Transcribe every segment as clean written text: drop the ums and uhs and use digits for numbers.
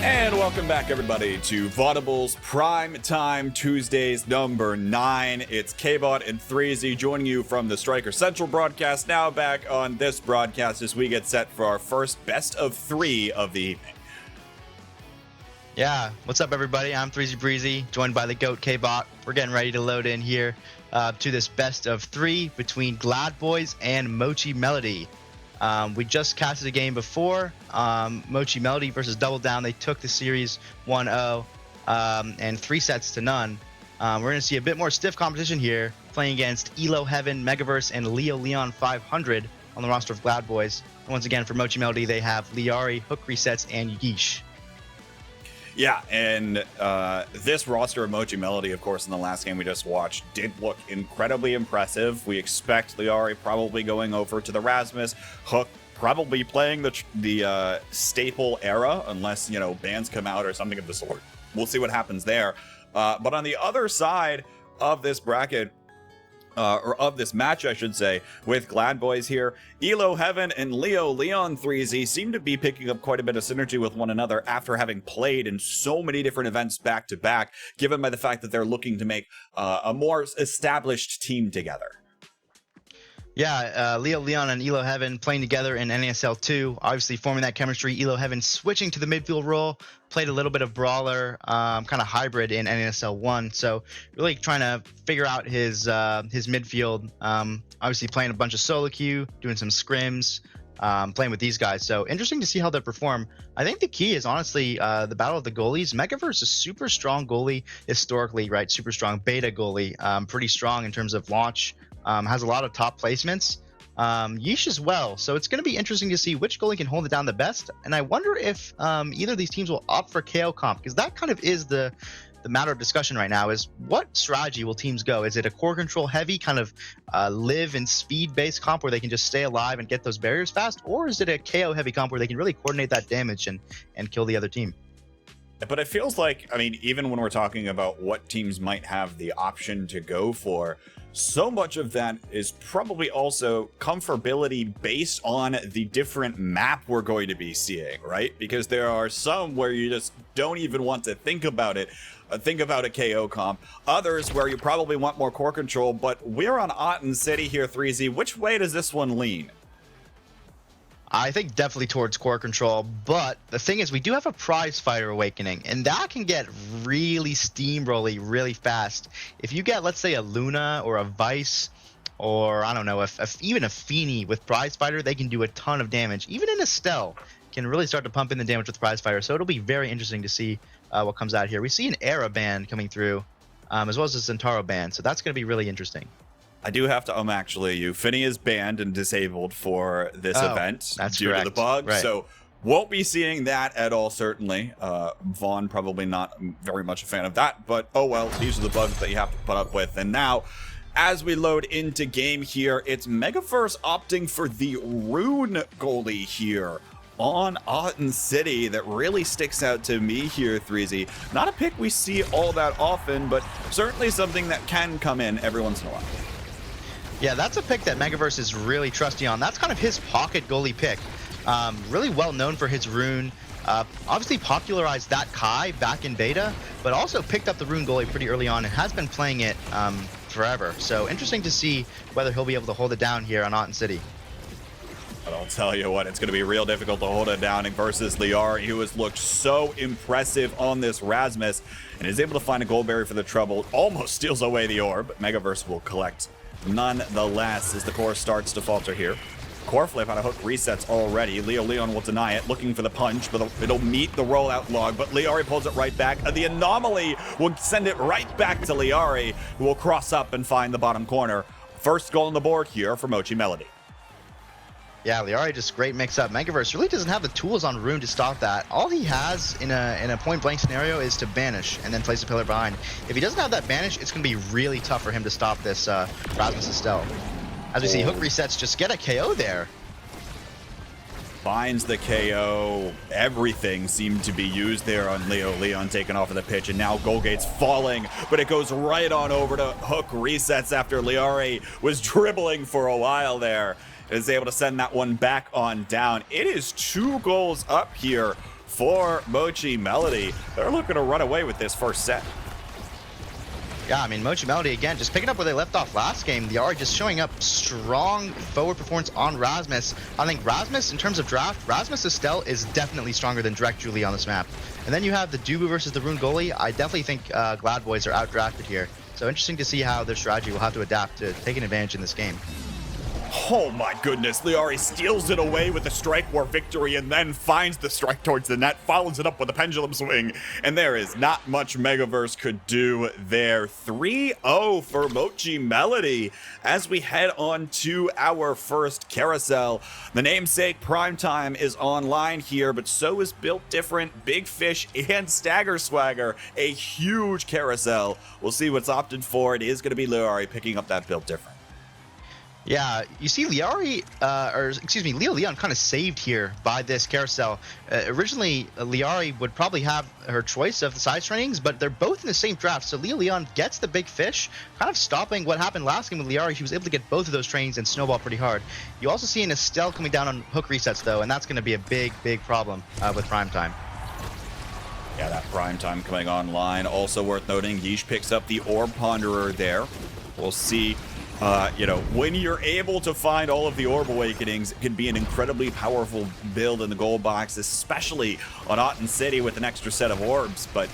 And welcome back, everybody, to Vodible's Primetime Tuesdays number 9. It's Kbot and ThreezyBreezy joining you from the Striker Central broadcast. Now back on this broadcast as we get set for our first best of 3 of the evening. Yeah, what's up, everybody? I'm ThreezyBreezy, joined by the GOAT Kbot. We're getting ready to load in here to this best of 3 between G.L.A.D.B.O.I.S and Mochi Melody. We just casted a game before, Mochi Melody versus Double Down. They took the series 1-0 and 3 sets to none. We're going to see a bit more stiff competition here, playing against Elo Heaven, Megaverse, and Leo Leon 500 on the roster of G.L.A.D.B.O.I.S. And once again, for Mochi Melody, they have Lyarri, Hook Resets, and Yeesh. Yeah, and this roster of Mochi Melody, of course, in the last game we just watched, did look incredibly impressive. We expect Lyarri probably going over to the Rasmus, Hook probably playing the staple era, unless, you know, bans come out or something of the sort. We'll see what happens there. But on the other side of this bracket, or of this match, I should say, with G.L.A.D.B.O.I.S here, Elo Heaven and Leo Leon 3Z seem to be picking up quite a bit of synergy with one another after having played in so many different events back to back, given by the fact that they're looking to make a more established team together. Yeah, Leo Leon and Elo Heaven playing together in NASL 2, obviously forming that chemistry. Elo Heaven switching to the midfield role, played a little bit of brawler, kind of hybrid in NASL 1. So really trying to figure out his midfield. Obviously playing a bunch of solo queue, doing some scrims, playing with these guys. So interesting to see how they perform. I think the key is honestly the battle of the goalies. Megaverse is super strong goalie historically, right? Super strong beta goalie, pretty strong in terms of launch. Has a lot of top placements. Yeesh as well. So it's going to be interesting to see which goalie can hold it down the best. And I wonder if either of these teams will opt for KO comp, because that kind of is the matter of discussion right now, is what strategy will teams go? Is it a core control heavy kind of live and speed based comp where they can just stay alive and get those barriers fast? Or is it a KO heavy comp where they can really coordinate that damage and kill the other team? But it feels like, I mean, even when we're talking about what teams might have the option to go for, so much of that is probably also comfortability based on the different map we're going to be seeing, right? Because there are some where you just don't even want to think about it. Think about a KO comp. Others where you probably want more core control, but we're on Otten City here, ThreezyBreezy. Which way does this one lean? I think definitely towards core control, but the thing is we do have a prize fighter awakening, and that can get really steamrolly really fast. If you get, let's say, a Luna or a Vice, or I don't know, even a Feeny with prize fighter, they can do a ton of damage. Even in Estelle can really start to pump in the damage with prize fighter, so it'll be very interesting to see what comes out here. We see an Era ban coming through, as well as a Centauro ban, so that's going to be really interesting. I do have to actually, Finny is banned and disabled for this event due to the bug, right. So won't be seeing that at all, certainly. Vaughn probably not very much a fan of that, but oh well, these are the bugs that you have to put up with. And now, as we load into game here, it's Megaverse opting for the RUNE goalie here on Otten City. That really sticks out to me here, ThreezyBreezy. Not a pick we see all that often, but certainly something that can come in every once in a while. Yeah, that's a pick that Megaverse is really trusty on. That's kind of his pocket goalie pick. Really well known for his RUNE. Obviously popularized that Kai back in beta, but also picked up the RUNE goalie pretty early on and has been playing it forever. So interesting to see whether he'll be able to hold it down here on Otten City. But I'll tell you what, it's going to be real difficult to hold it down versus Lyarri, who has looked so impressive on this Rasmus and is able to find a gold berry for the trouble. Almost steals away the orb, but Megaverse will collect nonetheless as the core starts to falter here. Core flip on a hook resets already. Leo Leon will deny it, looking for the punch, but it'll meet the rollout log, but Lyarri pulls it right back. The anomaly will send it right back to Lyarri, who will cross up and find the bottom corner. First goal on the board here for Mochi Melody. Yeah, Lyarri just great mix-up. Megaverse really doesn't have the tools on RUNE to stop that. All he has in a point-blank scenario is to banish and then place a pillar behind. If he doesn't have that banish, it's going to be really tough for him to stop this Rasmus Estelle. As we see, hook resets, just get a KO there. Finds the KO. Everything seemed to be used there on Leo Leon taken off of the pitch, and now Goalgate's falling, but it goes right on over to hook resets after Lyarri was dribbling for a while there. Is able to send that one back on down. It is 2 goals up here for Mochi Melody. They're looking to run away with this first set. Yeah, I mean, Mochi Melody, again, just picking up where they left off last game. Lyarri just showing up strong forward performance on Rasmus. I think Rasmus, in terms of draft, Rasmus' Estelle is definitely stronger than Direct Julie on this map. And then you have the Dubu versus the RUNE goalie. I definitely think G.L.A.D.B.O.I.S are outdrafted here. So interesting to see how their strategy will have to adapt to take an advantage in this game. Oh my goodness, Lyarri steals it away with a strike war victory and then finds the strike towards the net, follows it up with a pendulum swing, and there is not much Megaverse could do there. 3-0 for Mochi Melody as we head on to our first carousel. The namesake Primetime is online here, but so is Built Different, Big Fish, and Stagger Swagger. A huge carousel. We'll see what's opted for. It is going to be Lyarri picking up that Built Different. Yeah, you see Lyarri, Leo Leon kind of saved here by this carousel. Originally, Lyarri would probably have her choice of the size trainings, but they're both in the same draft. So Leo Leon gets the big fish, kind of stopping what happened last game with Lyarri. She was able to get both of those trainings and snowball pretty hard. You also see an Estelle coming down on hook resets, though, and that's going to be a big, big problem with Primetime. Yeah, that Primetime coming online. Also worth noting, Yeesh picks up the Orb Ponderer there. We'll see. When you're able to find all of the Orb Awakenings, it can be an incredibly powerful build in the gold box, especially on Otten City with an extra set of orbs, but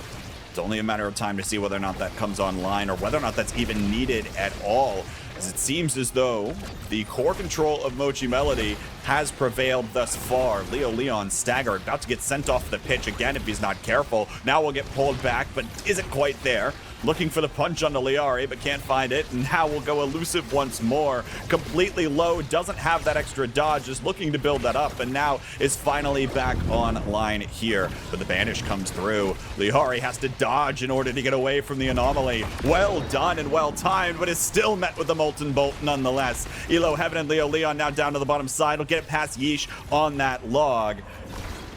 it's only a matter of time to see whether or not that comes online or whether or not that's even needed at all, as it seems as though the core control of Mochi Melody has prevailed thus far. Leo Leon staggered, about to get sent off the pitch again if he's not careful. Now we'll get pulled back, but isn't quite there. Looking for the punch on the Lyarri, but can't find it. And now we'll go elusive once more. Completely low, doesn't have that extra dodge, is looking to build that up, and now is finally back online here. But the banish comes through. Lyarri has to dodge in order to get away from the anomaly. Well done and well timed, but is still met with the Molten Bolt nonetheless. Elo Heaven and Leo Leon now down to the bottom side. Will get it past Yeesh on that log.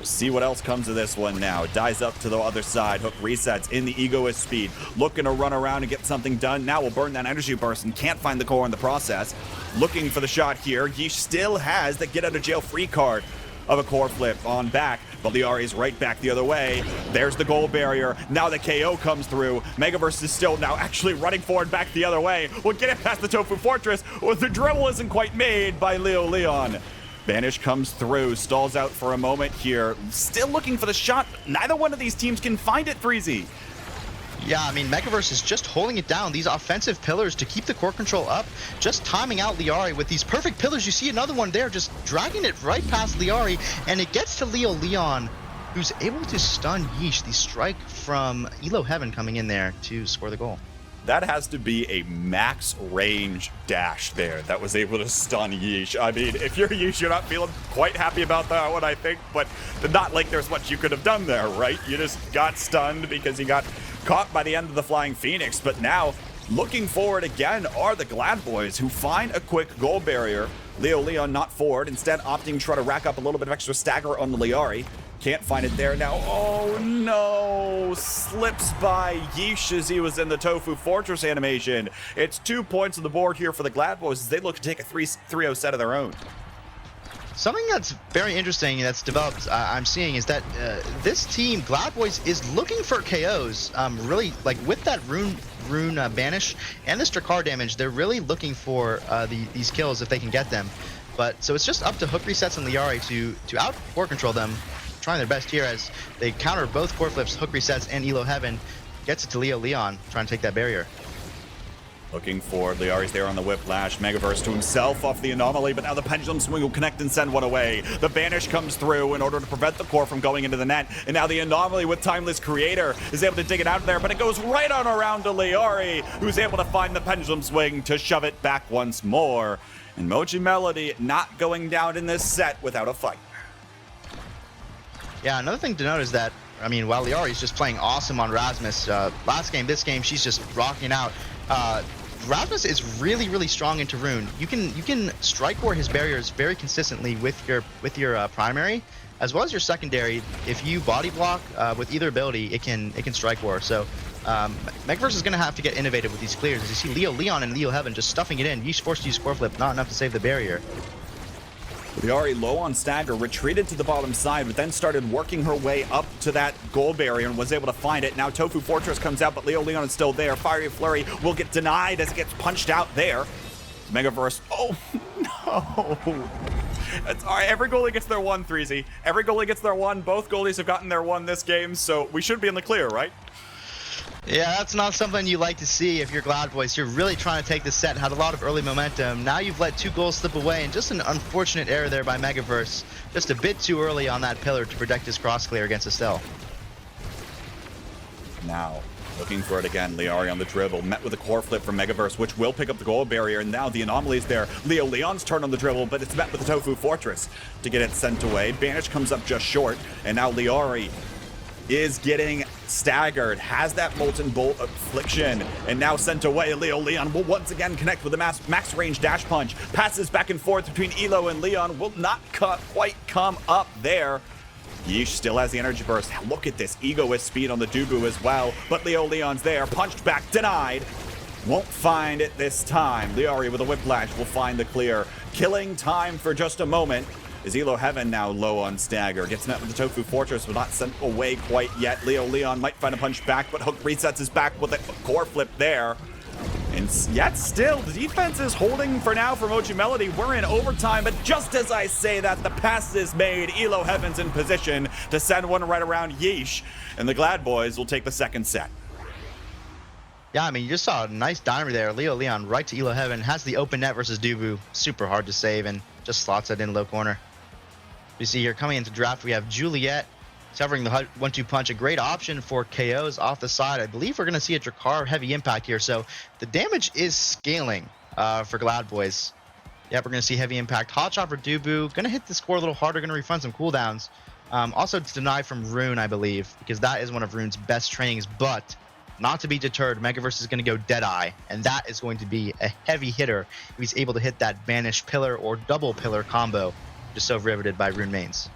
See what else comes of this one now. Dies up to the other side. Hook resets in the egoist speed. Looking to run around and get something done. Now we'll burn that energy burst and can't find the core in the process. Looking for the shot here. Yeesh still has the get out of jail free card of a core flip on back. But Lyarri's right back the other way. There's the goal barrier. Now the KO comes through. Megaverse is still now actually running forward back the other way. We'll get it past the Tofu Fortress. Well, the dribble isn't quite made by Leo Leon. Banish comes through, stalls out for a moment here. Still looking for the shot. Neither one of these teams can find it, Threezy. Yeah, I mean, Megaverse is just holding it down. These offensive pillars to keep the core control up, just timing out Lyarri with these perfect pillars. You see another one there, just dragging it right past Lyarri, and it gets to Leo Leon, who's able to stun Yeesh. The strike from Elo Heaven coming in there to score the goal. That has to be a max range dash there that was able to stun Yeesh. I mean, if you're Yeesh, you're not feeling quite happy about that one, I think, but not like there's much you could have done there, right? You just got stunned because you got caught by the end of the Flying Phoenix, but now looking forward again are the G.L.A.D.B.O.I.S, who find a quick goal barrier. Leo Leon not forward, instead opting to try to rack up a little bit of extra stagger on the Lyarri. Can't find it there now. Oh no! Slips by Yeesh as he was in the Tofu Fortress animation. It's 2 points on the board here for the G.L.A.D.B.O.I.S as they look to take a 3-0 set of their own. Something that's very interesting that's developed, I'm seeing, is that this team, G.L.A.D.B.O.I.S, is looking for KOs. Really, like with that RUNE banish and the Strakar damage, they're really looking for these kills if they can get them. But so it's just up to hook resets and Lyarri to out core control them, trying their best here as they counter both core flips, hook resets, and Elo Heaven. Gets it to Leo Leon, trying to take that barrier. Looking for Lyarri's there on the whiplash. Megaverse to himself off the anomaly, but now the pendulum swing will connect and send one away. The banish comes through in order to prevent the core from going into the net, and now the anomaly with Timeless Creator is able to dig it out of there, but it goes right on around to Lyarri, who's able to find the pendulum swing to shove it back once more. And Mochi Melody not going down in this set without a fight. Yeah, another thing to note is that, I mean, while Lyarri's just playing awesome on Rasmus, last game, this game, she's just rocking out. Rasmus is really, really strong into RUNE. You can strike core his barriers very consistently with your primary, as well as your secondary. If you body block with either ability, it can strike core. So Megaverse is going to have to get innovative with these clears. As you see Leo Leon and Leo Heaven just stuffing it in. Yeesh forced to use core flip, not enough to save the barrier. Lyarri low on stagger, retreated to the bottom side, but then started working her way up to that goal barrier and was able to find it. Now Tofu Fortress comes out, but Leo Leon is still there. Fiery Flurry will get denied as it gets punched out there. Megaverse, oh no. That's all right, every goalie gets their one, Threezy. Every goalie gets their one. Both goalies have gotten their one this game, so we should be in the clear, right? Yeah, that's not something you like to see if you're G.L.A.D.B.O.I.S. You're really trying to take the set, had a lot of early momentum. Now you've let 2 goals slip away, and just an unfortunate error there by Megaverse. Just a bit too early on that pillar to protect his cross clear against Estelle. Now, looking for it again. Lyarri on the dribble, met with a core flip from Megaverse, which will pick up the goal barrier, and now the anomaly's there. Leo Leon's turn on the dribble, but it's met with the Tofu Fortress to get it sent away. Banish comes up just short, and now Lyarri is getting staggered, has that Molten Bolt Affliction, and now sent away. Leo Leon will once again connect with a max range dash punch. Passes back and forth between Elo and Leon, will not quite come up there. Yeesh still has the energy burst. Look at this egoist speed on the Dubu as well, but Leo Leon's there, punched back, denied. Won't find it this time. Lyarri with a whiplash will find the clear. Killing time for just a moment. Is Elo Heaven now low on stagger? Gets met with the Tofu Fortress, but not sent away quite yet. Leo Leon might find a punch back, but Hook resets his back with a core flip there. And yet still, the defense is holding for now for Mochi Melody. We're in overtime, but just as I say that, the pass is made. Elo Heaven's in position to send one right around Yeesh, and the G.L.A.D.B.O.I.S will take the second set. Yeah, I mean, you just saw a nice dimer there. Leo Leon right to Elo Heaven, has the open net versus Dubu. Super hard to save, and just slots it in low corner. You see here, coming into draft, we have Juliet severing the 1-2 punch. A great option for KOs off the side. I believe we're going to see a Drakkar heavy impact here. So the damage is scaling for G.L.A.D.B.O.I.S. Yeah, we're going to see heavy impact. Hot shot for Dubu. Going to hit the score a little harder. Going to refund some cooldowns. Also, it's denied from RUNE, I believe, because that is one of RUNE's best trainings. But not to be deterred, Megaverse is going to go Deadeye, and that is going to be a heavy hitter if he's able to hit that Banish pillar or double pillar combo. Just so riveted by RUNE mains.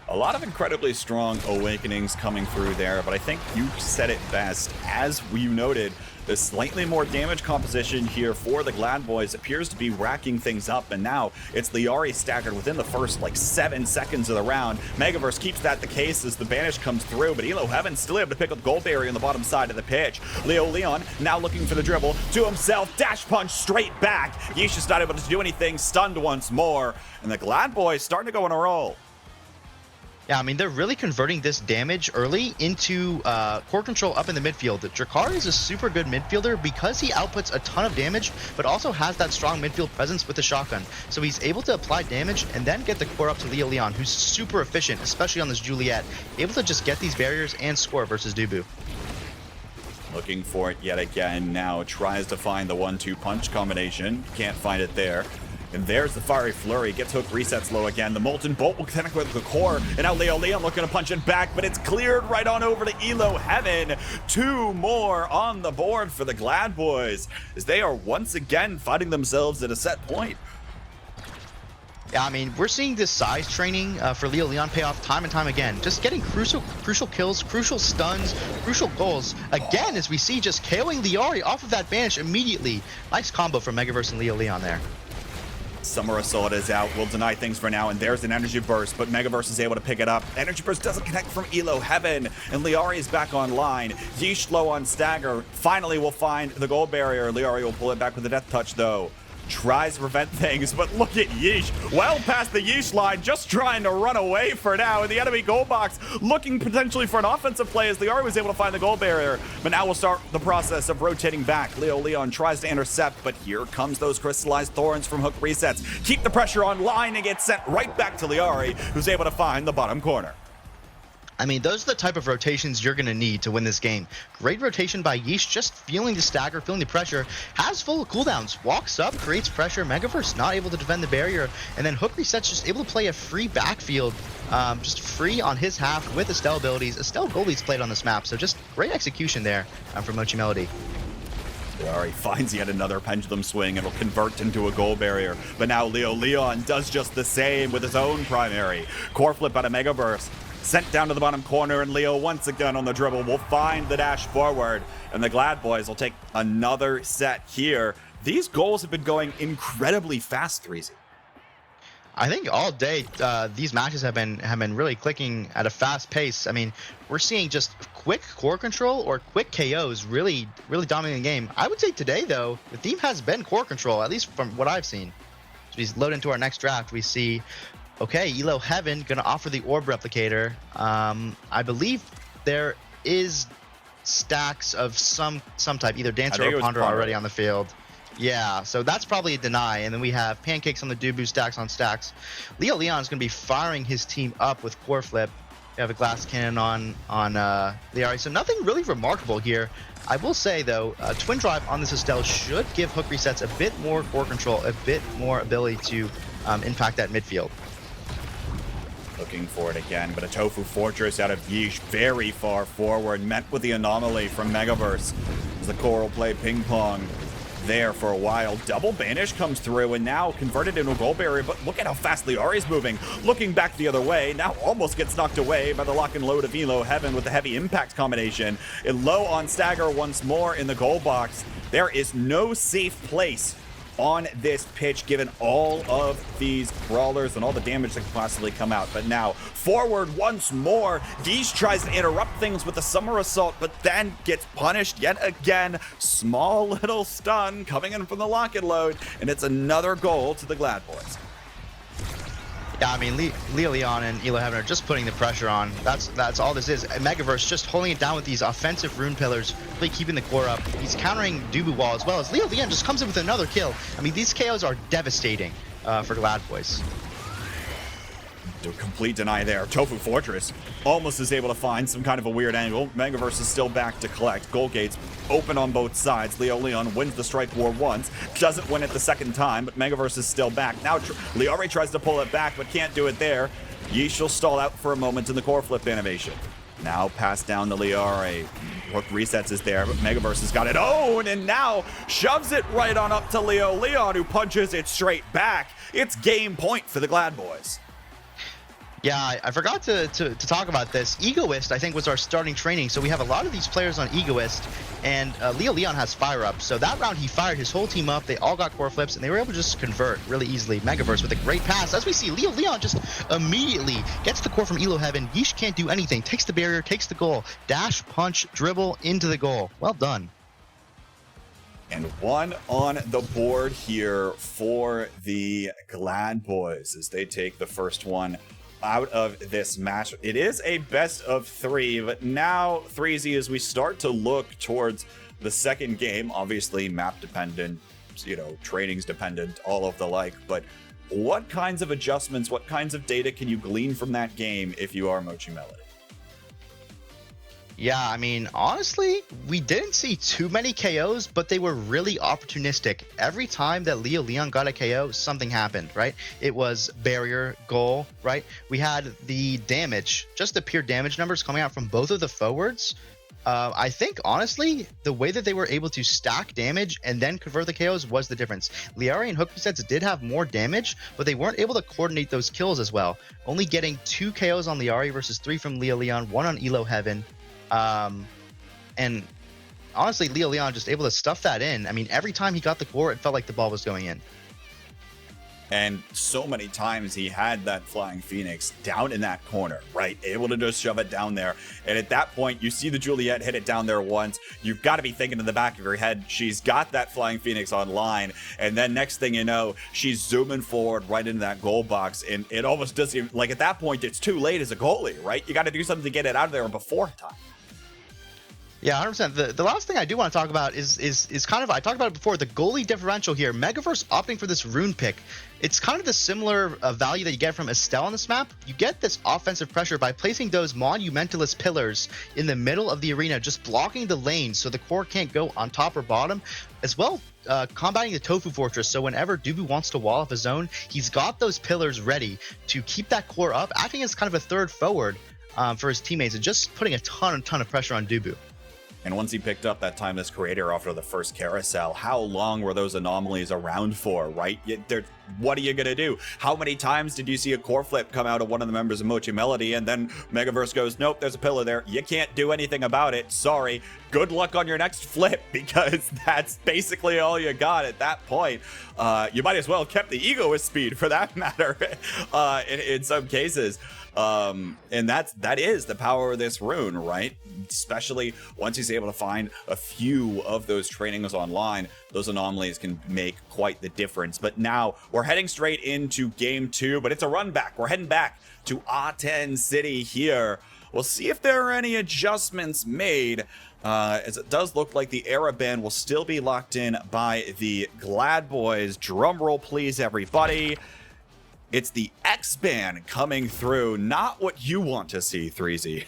A lot of incredibly strong awakenings coming through there, but I think you said it best. As you noted, the slightly more damage composition here for the G.L.A.D.B.O.I.S appears to be racking things up, and now it's Lyarri staggered within the first 7 seconds of the round. Megaverse keeps that the case as the Banish comes through, but Elo Heaven's still able to pick up the goal barrier on the bottom side of the pitch. Leo Leon now looking for the dribble to himself, dash punch straight back. Yeesh is not able to do anything, stunned once more, and the G.L.A.D.B.O.I.S starting to go on a roll. Yeah, I mean, they're really converting this damage early into core control up in the midfield. Drakkar is a super good midfielder because he outputs a ton of damage, but also has that strong midfield presence with the shotgun. So he's able to apply damage and then get the core up to Leo Leon, who's super efficient, especially on this Juliet, able to just get these barriers and score versus Dubu. Looking for it yet again now, tries to find the 1-2 punch combination, can't find it there. And there's the Fiery Flurry, gets Hook, resets low again. The Molten Bolt will connect with the core, and now Leo Leon looking to punch it back, but it's cleared right on over to Elo Heaven. 2 more on the board for the G.L.A.D.B.O.I.S, as they are once again finding themselves at a set point. Yeah, I mean, we're seeing this size training for Leo Leon pay off time and time again. Just getting crucial kills, crucial stuns, crucial goals. Again, as we see, just KOing Lyarri off of that Banish immediately. Nice combo from Megaverse and Leo Leon there. Summer Assault is out, will deny things for now, and there's an Energy Burst, but Megaverse is able to pick it up. Energy Burst doesn't connect from Elo Heaven, and Lyarri is back online. Yeesh low on stagger, finally will find the goal barrier. Lyarri will pull it back with a death touch though. Tries to prevent things, but look at Yeesh, well past the Yeesh line, just trying to run away for now, and the enemy goal box looking potentially for an offensive play as Lyarri was able to find the goal barrier, but now we'll start the process of rotating back. Leo Leon tries to intercept, but here comes those crystallized thorns from Hook resets. Keep the pressure on line and get sent right back to Lyarri, who's able to find the bottom corner. I mean, those are the type of rotations you're going to need to win this game. Great rotation by Yeesh, just feeling the stagger, feeling the pressure, has full cooldowns, walks up, creates pressure. Megaverse not able to defend the barrier, and then Hook resets, just able to play a free backfield, just free on his half with Estelle abilities. Estelle goalies played on this map, so just great execution there from Mochi Melody. Lyarri finds yet another pendulum swing. It'll convert into a goal barrier. But now Leo Leon does just the same with his own primary. Core flip out of Megaverse. Sent down to the bottom corner, and Leo once again on the dribble will find the dash forward. And the G.L.A.D.B.O.I.S will take another set here. These goals have been going incredibly fast, Threezy. I think all day these matches have been really clicking at a fast pace. I mean, we're seeing just quick core control or quick KOs really dominating the game. I would say today though, the theme has been core control, at least from what I've seen. So we load into our next draft, we see, okay, Elo Heaven gonna offer the orb replicator. I believe there is stacks of some type, either Dancer or Ponder already on the field. Yeah, so that's probably a deny. And then we have Pancakes on the Dubu, stacks on stacks. Leo Leon is going to be firing his team up with Core Flip. We have a glass cannon on Lyarri. So nothing really remarkable here. I will say, though, Twin Drive on this Estelle should give hook resets a bit more core control, a bit more ability to impact that midfield. Looking for it again, but a Tofu Fortress out of Yeesh very far forward, met with the anomaly from Megaverse as the Coral play ping pong there for a while. Double banish comes through and now converted into a goal barrier, but look at how fast Lyarri's moving. Looking back the other way, now almost gets knocked away by the lock and load of Elo Heaven with the heavy impact combination. And low on stagger once more in the goal box. There is no safe place on this pitch, given all of these brawlers and all the damage that can possibly come out. But now, forward once more. Yeesh tries to interrupt things with the Summer Assault, but then gets punished yet again. Small little stun coming in from the lock and load, and it's another goal to the G.L.A.D.B.O.I.S. Yeah, I mean, Leo Leon and Elo Heaven are just putting the pressure on. That's all this is. Megaverse just holding it down with these offensive rune pillars, really keeping the core up. He's countering Dubu Wall as well as Leo Leon just comes in with another kill. I mean, these KOs are devastating for G.L.A.D.B.O.I.S. Complete deny there. Tofu Fortress almost is able to find some kind of a weird angle. Megaverse is still back to collect. Goal gates open on both sides. Leo Leon wins the strike war once, doesn't win it the second time, but Megaverse is still back. Now Lyarri tries to pull it back, but can't do it there. Yeesh will stall out for a moment in the core flip animation. Now pass down to Lyarri. Hook resets is there, but Megaverse has got it own, and now shoves it right on up to Leo Leon, who punches it straight back. It's game point for the G.L.A.D.B.O.I.S. Yeah, I forgot to talk about this. Egoist, I think, was our starting training. So we have a lot of these players on Egoist, and Leo Leon has Fire Up. So that round, he fired his whole team up. They all got core flips, and they were able to just convert really easily. Megaverse with a great pass. As we see, Leo Leon just immediately gets the core from Elo Heaven. Yeesh can't do anything. Takes the barrier, takes the goal. Dash, punch, dribble into the goal. Well done. And one on the board here for the G.L.A.D.B.O.I.S as they take the first one out of this match. It is a best of 3, but now Threezy, as we start to look towards the second game, obviously map dependent, trainings dependent, all of the like, but what kinds of adjustments, what kinds of data can you glean from that game if you are Mochi Melody? Yeah, I mean, honestly, we didn't see too many KOs, but they were really opportunistic. Every time that Leo Leon got a KO, something happened, right? It was barrier, goal, right? We had the damage, just the pure damage numbers coming out from both of the forwards. I think, honestly, the way that they were able to stack damage and then convert the KOs was the difference. Lyarri and hook resets did have more damage, but they weren't able to coordinate those kills as well. Only getting 2 KOs on Lyarri versus 3 from Leo Leon, 1 on Elo Heaven. And honestly, Leo Leon just able to stuff that in. I mean, every time he got the core, it felt like the ball was going in. And so many times he had that Flying Phoenix down in that corner, right? Able to just shove it down there. And at that point, you see the Juliet hit it down there once. You've got to be thinking in the back of your head, she's got that Flying Phoenix online. And then next thing you know, she's zooming forward right into that goal box. And it almost doesn't, like at that point, it's too late as a goalie, right? You got to do something to get it out of there before time. Yeah, 100%. The last thing I do want to talk about is kind of, I talked about it before, the goalie differential here. Megaverse opting for this rune pick. It's kind of the similar value that you get from Estelle on this map. You get this offensive pressure by placing those monumentalist pillars in the middle of the arena, just blocking the lane so the core can't go on top or bottom, as well combating the Tofu Fortress. So whenever Dubu wants to wall off a zone, he's got those pillars ready to keep that core up, acting as kind of a third forward for his teammates and just putting a ton of pressure on Dubu. And once he picked up that Timeless Creator after the first carousel, how long were those anomalies around for, right? What are you going to do? How many times did you see a core flip come out of one of the members of Mochi Melody and then Megaverse goes, nope, there's a pillar there. You can't do anything about it. Sorry. Good luck on your next flip, because that's basically all you got at that point. You might as well have kept the egoist speed for that matter in some cases. And that is the power of this rune, right? Especially once he's able to find a few of those trainings online, those anomalies can make quite the difference. But now we're heading straight into game 2, but it's a run back. We're heading back to A10 City here. We'll see if there are any adjustments made, as it does look like the era ban will still be locked in by the G.L.A.D.B.O.I.S. boys. Drum roll, please, everybody. It's the X ban coming through. Not what you want to see, Threezy.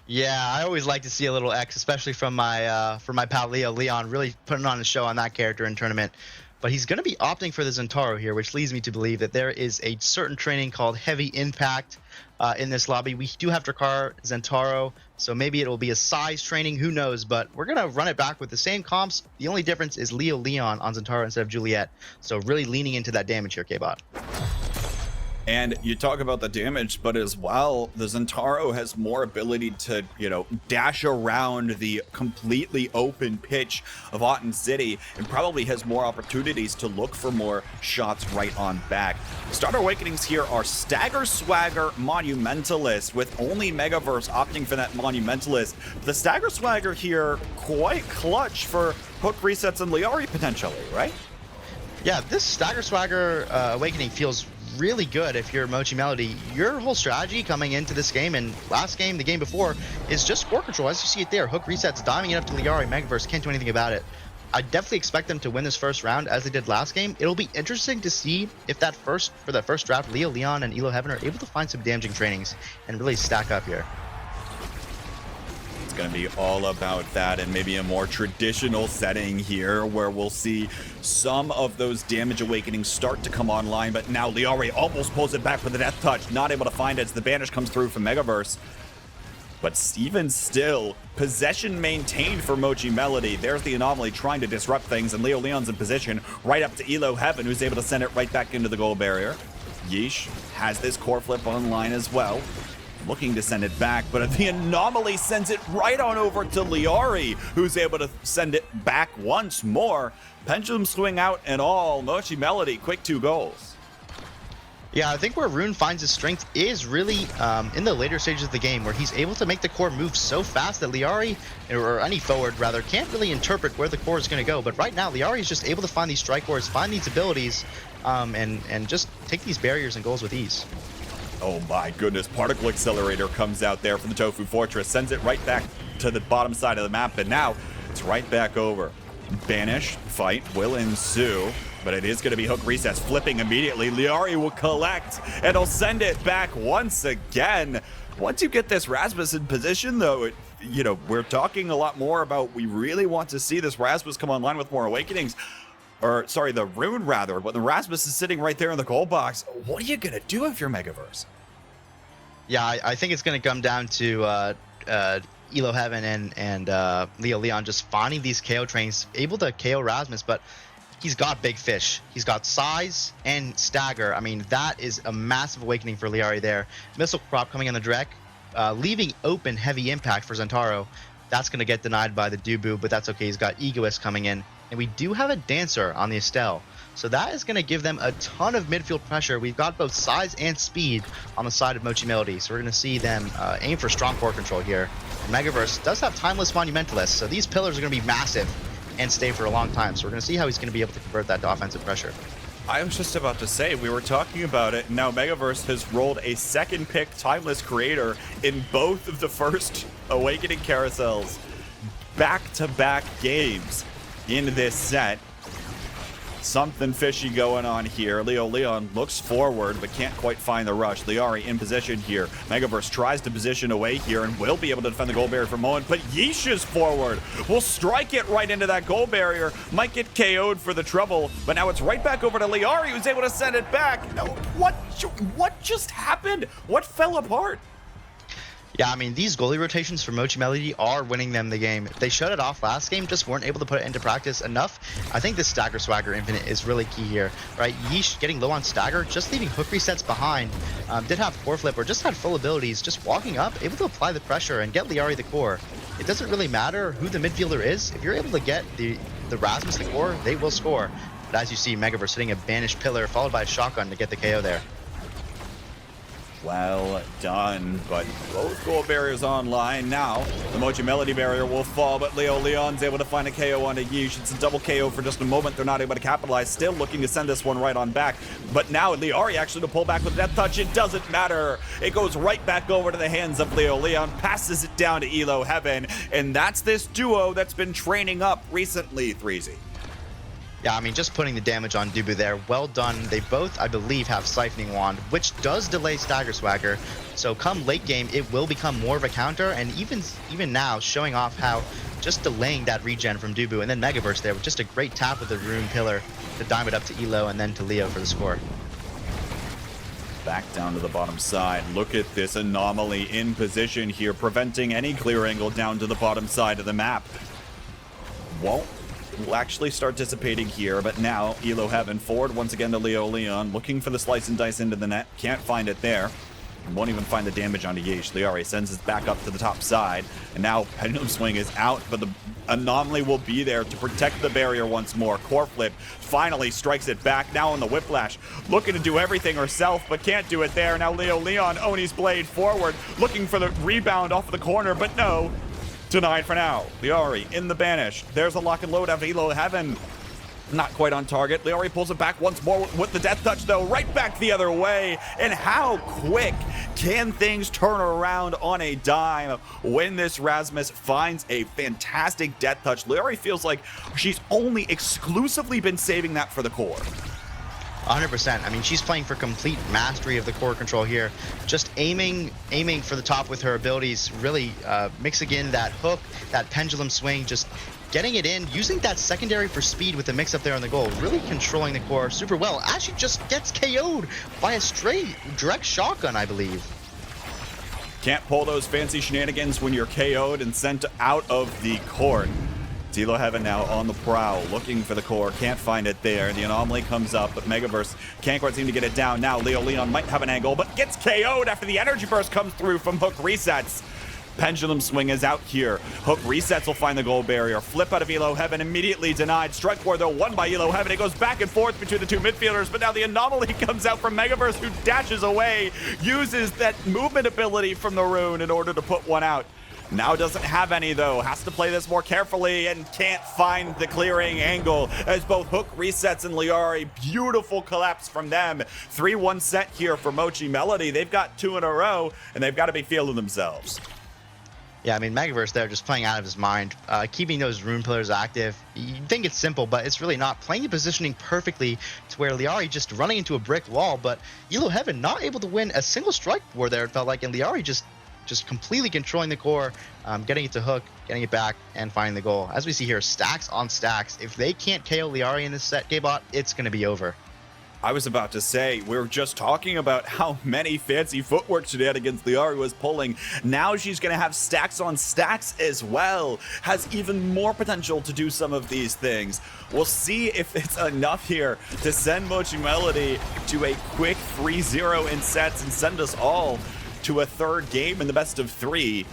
Yeah, I always like to see a little X, especially from my pal Leon, really putting on a show on that character in tournament. But he's going to be opting for the Zentaro here, which leads me to believe that there is a certain training called Heavy Impact in this lobby. We do have Drakkar Zentaro, so maybe it will be a size training, who knows, but we're going to run it back with the same comps. The only difference is Leon on Zentaro instead of Juliet, so really leaning into that damage here, Kbot. And you talk about the damage, but as well, the Zentaro has more ability to, dash around the completely open pitch of A10 City, and probably has more opportunities to look for more shots right on back. Starter Awakenings here are Stagger, Swagger, Monumentalist, with only Megaverse opting for that Monumentalist. The Stagger Swagger here, quite clutch for hook resets and Lyarri potentially, right? Yeah, this Stagger Swagger Awakening feels really good if you're Mochi Melody. Your whole strategy coming into this game and last game, the game before, is just core control. As you see it there, hook resets, diving it up to Lyarri. Megaverse can't do anything about it. I definitely expect them to win this first round as they did last game. It'll be interesting to see if for that first draft, Leon and Elo Heaven are able to find some damaging trainings and really stack up here. It's going to be all about that, and maybe a more traditional setting here where we'll see some of those damage awakenings start to come online. But now Lyarri almost pulls it back for the death touch, not able to find it as the banish comes through from Megaverse. But even still, possession maintained for Mochi Melody. There's the anomaly trying to disrupt things, and Leon's in position right up to Elo Heaven, who's able to send it right back into the goal barrier. Yeesh has this core flip online as well, looking to send it back, but the anomaly sends it right on over to Lyarri, who's able to send it back once more. Pendulum swing out and all. Mochi Melody, quick 2 goals. Yeah, I think where RUNE finds his strength is really in the later stages of the game, where he's able to make the core move so fast that Lyarri, or any forward rather, can't really interpret where the core is going to go. But right now, Lyarri is just able to find these strike cores, find these abilities, and just take these barriers and goals with ease. Oh my goodness, Particle Accelerator comes out there from the Tofu Fortress, sends it right back to the bottom side of the map, and now it's right back over. Banish fight will ensue, but it is going to be hook resets, flipping immediately. Lyarri will collect, and he'll send it back once again. Once you get this Rasmus in position, though, we're talking a lot more about, we really want to see this Rasmus come online with more awakenings. Or, sorry, the rune rather, but the Rasmus is sitting right there in the gold box. What are you going to do if you're Megaverse? Yeah, I think it's going to come down to Elo Heaven and Leon just finding these KO trains, able to KO Rasmus, but he's got big fish. He's got size and stagger. I mean, that is a massive awakening for Lyarri there. Missile prop coming on the Drek, leaving open Heavy Impact for Zentaro. That's going to get denied by the Dubu, but that's okay. He's got Egoist coming in. And we do have a Dancer on the Estelle. So that is going to give them a ton of midfield pressure. We've got both size and speed on the side of Mochi Melody. So we're going to see them aim for strong core control here. And Megaverse does have Timeless Monumentalist. So these pillars are going to be massive and stay for a long time. So we're going to see how he's going to be able to convert that to offensive pressure. I was just about to say, we were talking about it. Now Megaverse has rolled a second pick Timeless Creator in both of the first Awakening carousels. Back-to-back games in this set. Something fishy going on here. Leon looks forward, but can't quite find the rush. Lyarri in position here. Megaverse tries to position away here and will be able to defend the goal barrier for a moment, but Yeesh is forward. Will strike it right into that goal barrier. Might get KO'd for the trouble, but now it's right back over to Lyarri, who's able to send it back. What just happened? What fell apart? Yeah, I mean, these goalie rotations for Mochi Melody are winning them the game. They shut it off last game, just weren't able to put it into practice enough. I think this Stagger Swagger Infinite is really key here, right? Yeesh getting low on Stagger, just leaving hook resets behind. Did have core flip or just had full abilities, just walking up, able to apply the pressure and get Lyarri the core. It doesn't really matter who the midfielder is. If you're able to get the Rasmus the core, they will score. But as you see, Megaverse hitting a banished pillar followed by a shotgun to get the KO there. Well done, but both goal barriers online now. The Mochi Melody barrier will fall, but Leo Leon's able to find a KO onto Yeesh. It's a double KO for just a moment. They're not able to capitalize. Still looking to send this one right on back. But now Lyarri actually to pull back with Death Touch. It doesn't matter. It goes right back over to the hands of Leo Leon, passes it down to Elo Heaven, and that's this duo that's been training up recently, Threezy. Yeah, I mean, just putting the damage on Dubu there, well done. They both, I believe, have Siphoning Wand, which does delay Stagger Swagger. So come late game, it will become more of a counter, and even now, showing off how just delaying that regen from Dubu, and then Megaverse there with just a great tap with the Rune Pillar to dime it up to Elo and then to Leo for the score. Back down to the bottom side. Look at this anomaly in position here, preventing any clear angle down to the bottom side of the map. Will actually start dissipating here, but now Elo Heaven forward once again to Leo Leon, looking for the slice and dice into the net. Can't find it there. Won't even find the damage onto Yeesh. Lyarri sends it back up to the top side, and now Pendulum Swing is out, but the anomaly will be there to protect the barrier once more. Core Flip finally strikes it back, now on the Whiplash, looking to do everything herself, but can't do it there. Now Leo Leon, Oni's blade forward, looking for the rebound off of the corner, but no. Denied for now. Lyarri in the banish. There's a lock and load out of Elo Heaven. Not quite on target. Lyarri pulls it back once more with the Death Touch, though. Right back the other way. And how quick can things turn around on a dime when this Rasmus finds a fantastic Death Touch? Lyarri feels like she's only exclusively been saving that for the core. 100%. I mean, she's playing for complete mastery of the core control here. Just aiming for the top with her abilities, really mixing in that hook, that pendulum swing, just getting it in, using that secondary for speed with the mix up there on the goal, really controlling the core super well. As she just gets KO'd by a straight direct shotgun, I believe. Can't pull those fancy shenanigans when you're KO'd and sent out of the court. Elo Heaven now on the prowl, looking for the core, can't find it there. The anomaly comes up, but Megaverse can't quite seem to get it down. Now Leo Leon might have an angle, but gets KO'd after the energy burst comes through from hook resets. Pendulum Swing is out here. Hook resets will find the goal barrier. Flip out of Elo Heaven, immediately denied. Strike forward though, won by Elo Heaven. It goes back and forth between the two midfielders, but now the anomaly comes out from Megaverse, who dashes away, uses that movement ability from the rune in order to put one out. Now doesn't have any though, has to play this more carefully and can't find the clearing angle as both hook resets and Lyarri. Beautiful collapse from them. 3-1 set here for Mochi Melody. They've got 2 in a row and they've got to be feeling themselves. Yeah, I mean, Megaverse there just playing out of his mind, keeping those rune pillars active. You think it's simple, but it's really not. Playing the positioning perfectly to where Lyarri just running into a brick wall, but Elo Heaven not able to win a single strike war there, it felt like, and Lyarri just completely controlling the core, getting it to hook, getting it back, and finding the goal. As we see here, stacks on stacks. If they can't KO Lyarri in this set, Kbot, it's going to be over. I was about to say, we were just talking about how many fancy footwork shenanigans Lyarri was pulling. Now she's going to have stacks on stacks as well. Has even more potential to do some of these things. We'll see if it's enough here to send Mochi Melody to a quick 3-0 in sets and send us all to a third game in the best of 3,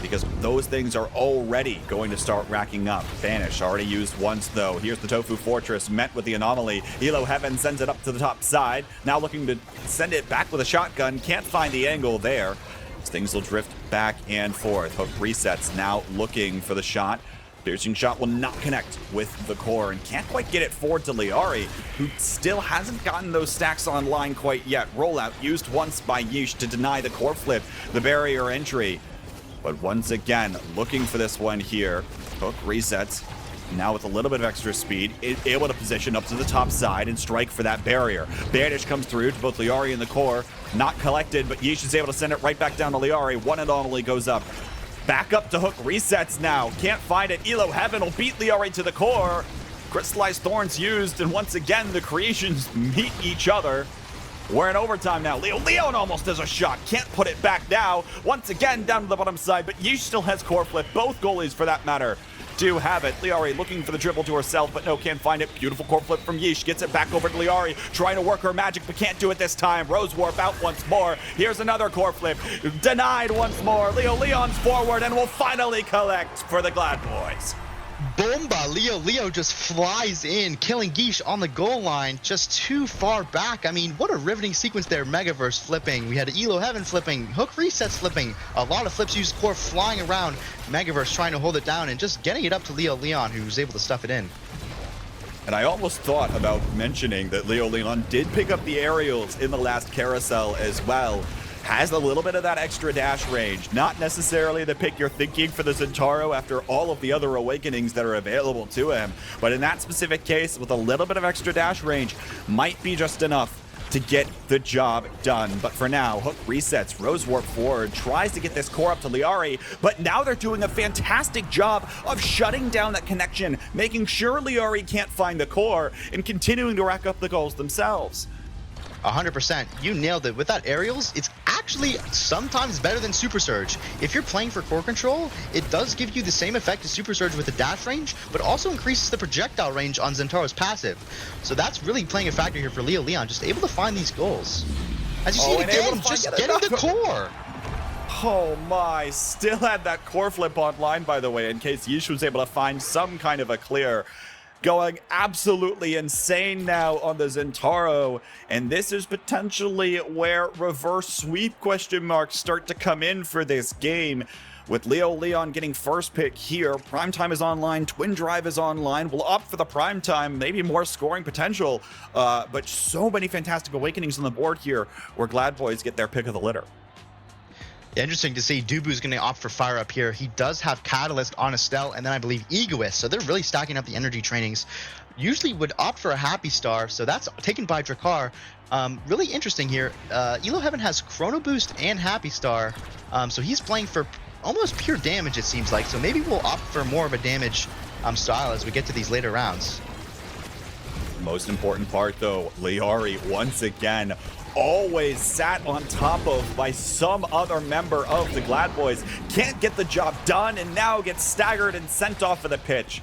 because those things are already going to start racking up. Banish already used once though. Here's the Tofu Fortress met with the anomaly. Elo Heaven sends it up to the top side. Now looking to send it back with a shotgun. Can't find the angle there. Things will drift back and forth. Hook resets now looking for the shot. Piercing shot will not connect with the core and can't quite get it forward to Lyarri, who still hasn't gotten those stacks online quite yet. Rollout used once by Yeesh to deny the core flip, the barrier entry. But once again, looking for this one here. Hook resets. Now with a little bit of extra speed, able to position up to the top side and strike for that barrier. Banish comes through to both Lyarri and the core. Not collected, but Yeesh is able to send it right back down to Lyarri. One anomaly goes up. Back up to hook resets now. Can't find it. Elo Heaven will beat Lyarri to the core. Crystallized Thorns used, and once again, the creations meet each other. We're in overtime now. Leon almost has a shot. Can't put it back now. Once again, down to the bottom side, but Yeesh still has core flip. Both goalies, for that matter, do have it. Lyarri looking for the dribble to herself, but no, can't find it. Beautiful core flip from Yeesh. Gets it back over to Lyarri, trying to work her magic, but can't do it this time. Rose Warp out once more. Here's another core flip. Denied once more. Leon's forward and will finally collect for the G.L.A.D.B.O.I.S. Bomba! Leo just flies in, killing Yeesh on the goal line, just too far back. I mean, what a riveting sequence there. Megaverse flipping, we had Elo Heaven flipping, Hook resets flipping, a lot of flips used, core flying around, Megaverse trying to hold it down and just getting it up to Leon, who was able to stuff it in. And I almost thought about mentioning that Leon did pick up the aerials in the last carousel as well. Has a little bit of that extra dash range. Not necessarily the pick you're thinking for the Zentaro after all of the other awakenings that are available to him. But in that specific case, with a little bit of extra dash range, might be just enough to get the job done. But for now, Hook resets, Rose Warp forward, tries to get this core up to Lyarri, but now they're doing a fantastic job of shutting down that connection, making sure Lyarri can't find the core, and continuing to rack up the goals themselves. 100%. You nailed it. With that aerials, it's actually sometimes better than Super Surge. If you're playing for core control, it does give you the same effect as Super Surge with the dash range, but also increases the projectile range on Zentaro's passive. So that's really playing a factor here for Leon, just able to find these goals. As you see it again, just getting the core. Oh my, still had that core flip online, by the way, in case Yeesh was able to find some kind of a clear. Going absolutely insane now on the Zentaro, and this is potentially where reverse sweep question marks start to come in for this game. With Leon getting first pick here, Primetime is online, Twin Drive is online. We'll opt for the Primetime, maybe more scoring potential, but so many fantastic awakenings on the board here where G.L.A.D.B.O.I.S get their pick of the litter. Yeah, interesting to see. Dubu's going to opt for Fire Up here. He does have Catalyst on Estelle, and then I believe Egoist, so they're really stacking up the energy trainings. Usually would opt for a Happy Star, so that's taken by Drakkar. Really interesting here. Elo Heaven has Chrono Boost and Happy Star, so he's playing for almost pure damage, it seems like. So maybe we'll opt for more of a damage style as we get to these later rounds. Most important part, though, Lyarri once again always sat on top of by some other member of the G.L.A.D.B.O.I.S. Can't get the job done and now gets staggered and sent off of the pitch.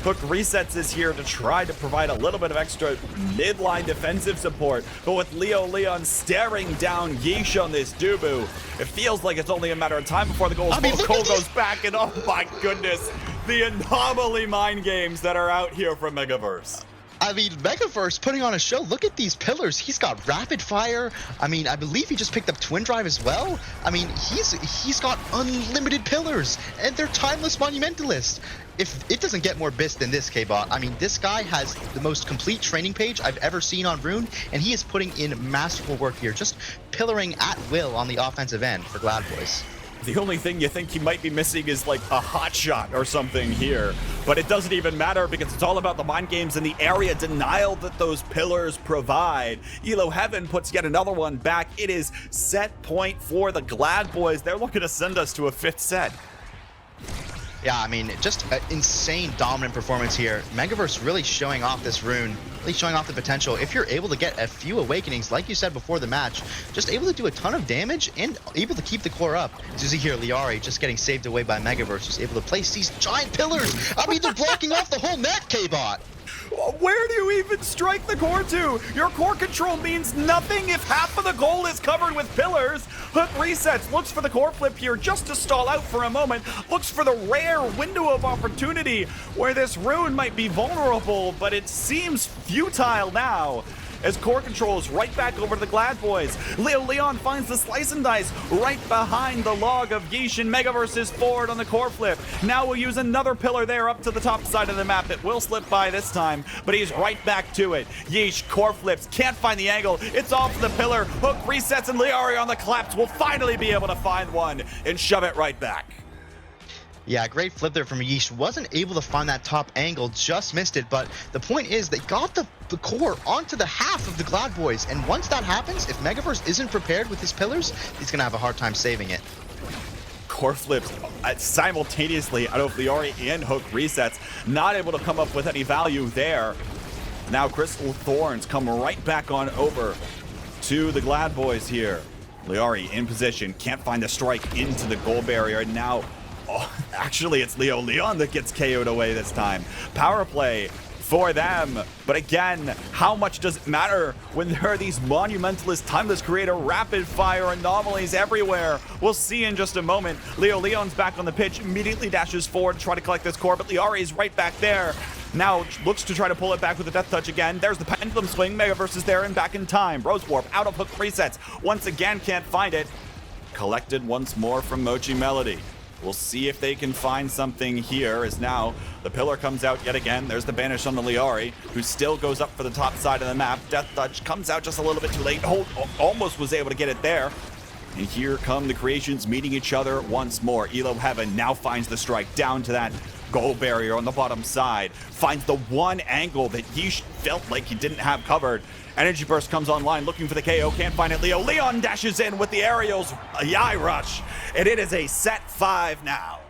Hook resets is here to try to provide a little bit of extra midline defensive support, but with Leon staring down Yeesh on this Dubu, it feels like it's only a matter of time before the goal goes back, and oh my goodness, the anomaly mind games that are out here from Megaverse. I mean, Megaverse putting on a show. Look at these pillars. He's got Rapid Fire. I mean, I believe he just picked up Twin Drive as well. I mean, he's got unlimited pillars, and they're timeless monumentalists. If it doesn't get more BIS than this, Kbot, I mean, this guy has the most complete training page I've ever seen on RUNE, and he is putting in masterful work here, just pillaring at will on the offensive end for G.L.A.D.B.O.I.S. The only thing you think he might be missing is like a hot shot or something here, but it doesn't even matter because it's all about the mind games and the area denial that those pillars provide. Elo Heaven puts yet another one back. It is set point for the G.L.A.D.B.O.I.S. They're looking to send us to a 5th set. Yeah, I mean, just an insane dominant performance here. Megaverse really showing off this rune, really showing off the potential. If you're able to get a few awakenings, like you said before the match, just able to do a ton of damage and able to keep the core up. As you see here, Lyarri just getting saved away by Megaverse, just able to place these giant pillars. I mean, they're blocking off the whole net, Kbot. Where do you even strike the core to? Your core control means nothing if half of the goal is covered with pillars. Hook resets, looks for the core flip here just to stall out for a moment, looks for the rare window of opportunity where this rune might be vulnerable, but it seems futile now. As core controls right back over to the G.L.A.D.B.O.I.S. Leon finds the slice and dice right behind the log of Yeesh, and Megaverse is forward on the core flip. Now we'll use another pillar there up to the top side of the map. It will slip by this time, but he's right back to it. Yeesh core flips, can't find the angle. It's off the pillar. Hook resets, and Lyarri on the collapse will finally be able to find one and shove it right back. Yeah, great flip there from Yeesh. Wasn't able to find that top angle, just missed it, but the point is they got the core onto the half of the G.L.A.D.B.O.I.S, and once that happens, if Megaverse isn't prepared with his pillars, he's gonna have a hard time saving it. Core flips simultaneously out of Lyarri and Hook resets, not able to come up with any value there. Now Crystal Thorns come right back on over to the G.L.A.D.B.O.I.S here. Lyarri in position, can't find the strike into the goal barrier, and now, actually it's Leo Leon that gets KO'd away this time. Power play for them, but again, how much does it matter when there are these monumentalist, timeless creator, rapid fire anomalies everywhere? We'll see in just a moment. Leo Leon's back on the pitch, immediately dashes forward to try to collect this core, but Lyarri is right back there. Now looks to try to pull it back with a death touch again. There's the pendulum swing. Megaverse is there and back in time. Rose Warp out of hook resets. Once again, can't find it. Collected once more from Mochi Melody. We'll see if they can find something here, as now the pillar comes out yet again. There's the banish on the Lyarri, who still goes up for the top side of the map. Death touch comes out just a little bit too late. Almost was able to get it there. And here come the creations meeting each other once more. Elo Heaven now finds the strike down to that goal barrier on the bottom side. Finds the one angle that Yeesh felt like he didn't have covered. Energy Burst comes online looking for the KO. Can't find it. Leo Leon dashes in with the aerials. A Yai Rush. And it is a set 5 now.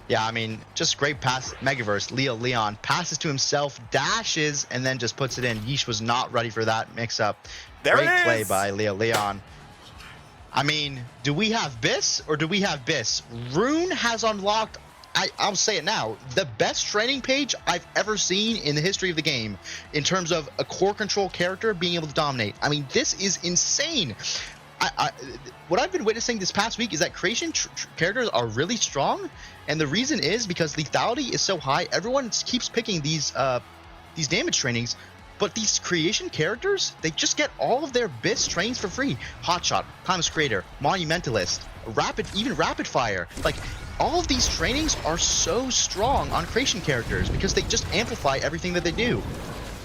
Yeah, I mean, just great pass. Megaverse, Leo Leon passes to himself, dashes, and then just puts it in. Yeesh was not ready for that mix-up. Great play by Leo Leon. I mean, do we have BIS or do we have BIS? RUNE has unlocked, I'll say it now, the best training page I've ever seen in the history of the game in terms of a core control character being able to dominate. I mean, this is insane. What I've been witnessing this past week is that creation characters are really strong, and the reason is because lethality is so high. Everyone keeps picking these damage trainings, but these creation characters, they just get all of their BIS trainings for free. Hotshot, Timeless Creator, Monumentalist, even Rapid Fire. Like, all of these trainings are so strong on creation characters because they just amplify everything that they do.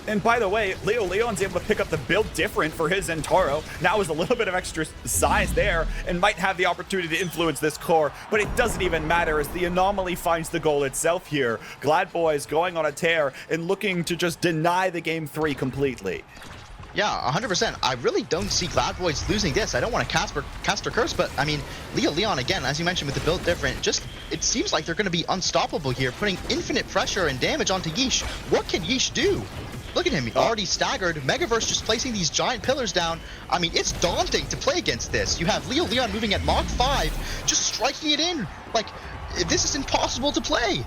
And by the way, Leo Leon's able to pick up the build different for his Zentaro. Now is a little bit of extra size there and might have the opportunity to influence this core, but it doesn't even matter as the anomaly finds the goal itself here. G.L.A.D.B.O.I.S going on a tear and looking to just deny the game 3 completely. Yeah, 100%. I really don't see G.L.A.D.B.O.I.S losing this. I don't want to cast or curse, but I mean, Leo Leon, again, as you mentioned with the build different, it seems like they're going to be unstoppable here, putting infinite pressure and damage onto Yeesh. What can Yeesh do? Look at him, he already staggered. Megaverse just placing these giant pillars down. I mean, it's daunting to play against this. You have Leo Leon moving at Mach 5, just striking it in. Like, this is impossible to play.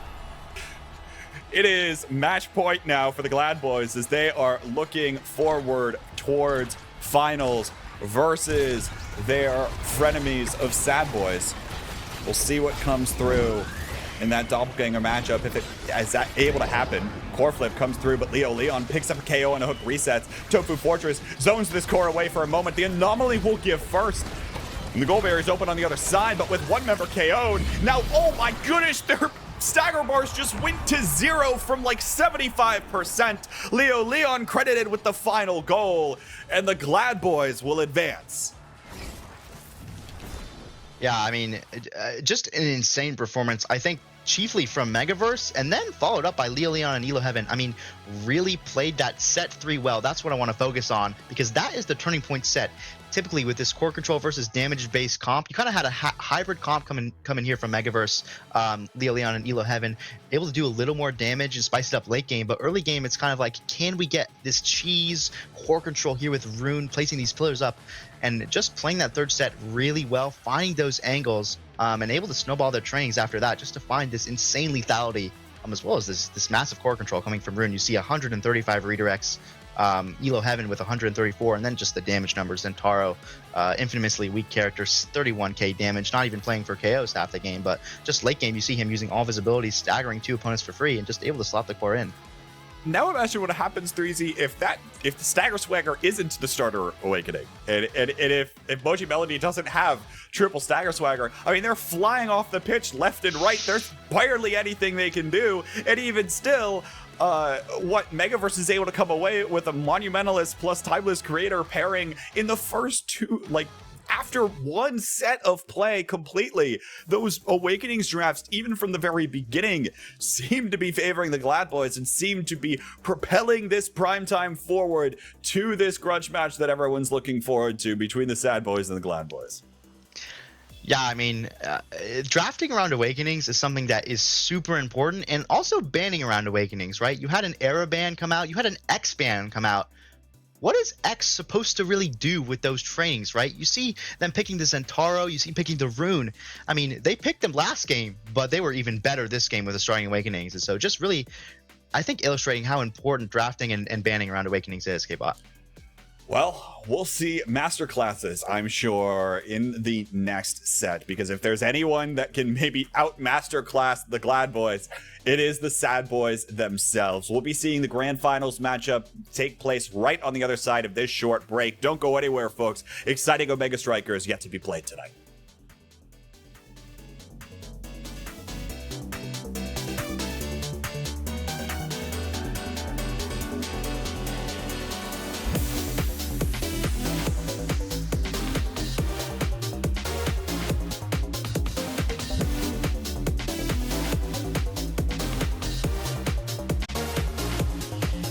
It is match point now for the G.L.A.D.B.O.I.S as they are looking forward towards finals versus their frenemies of Sad Boys. We'll see what comes through in that doppelganger matchup if it is that able to happen. Core flip comes through, but Leo Leon picks up a KO and a hook resets. Tofu Fortress zones this core away for a moment. The anomaly will give first. And the goal barrier is open on the other side, but with one member KO'd. Now, oh my goodness, their stagger bars just went to 0 from like 75%. Leo Leon credited with the final goal, and the G.L.A.D.B.O.I.S will advance. Yeah, I mean, just an insane performance. I think chiefly from Megaverse, and then followed up by Leo Leon and Elo Heaven. I mean, really played that set 3 well. That's what I want to focus on, because that is the turning point set. Typically with this core control versus damage-based comp, you kind of had a hybrid comp come in here from Megaverse, Leo Leon and Elo Heaven, able to do a little more damage and spice it up late game, but early game it's kind of like, can we get this cheese core control here with RUNE, placing these pillars up, and just playing that third set really well, finding those angles, and able to snowball their trainings after that just to find this insane lethality, as well as this massive core control coming from RUNE. You see 135 redirects, Elo Heaven with 134, and then just the damage numbers. Then Taro, infamously weak characters, 31k damage, not even playing for KOs half the game, but just late game you see him using all of his abilities, staggering 2 opponents for free, and just able to slot the core in. Now imagine what happens, ThreezyBreezy, if the Stagger Swagger isn't the starter awakening, and if Mochi Melody doesn't have triple Stagger Swagger. I mean, they're flying off the pitch left and right. There's barely anything they can do, and even still, what Megaverse is able to come away with a Monumentalist plus Timeless Creator pairing in the first 2, like, after one set of play completely. Those Awakenings drafts, even from the very beginning, seem to be favoring the G.L.A.D.B.O.I.S and seem to be propelling this Primetime forward to this grudge match that everyone's looking forward to between the Sad Boys and the G.L.A.D.B.O.I.S. Yeah, I mean, drafting around Awakenings is something that is super important, and also banning around Awakenings, right? You had an Era ban come out, you had an X ban come out. what is X supposed to really do with those trainings, right? You see them picking the Zentaro, you see picking the Rune. I mean, they picked them last game, but they were even better this game with the Starting Awakenings. And so just really, I think, illustrating how important drafting and banning around Awakenings is, Kbot. Well, we'll see masterclasses, I'm sure, in the next set, because if there's anyone that can maybe out masterclass the G.L.A.D.B.O.I.S, it is the Sad Boys themselves. We'll be seeing the grand finals matchup take place right on the other side of this short break. Don't go anywhere, folks. Exciting Omega Striker is yet to be played tonight.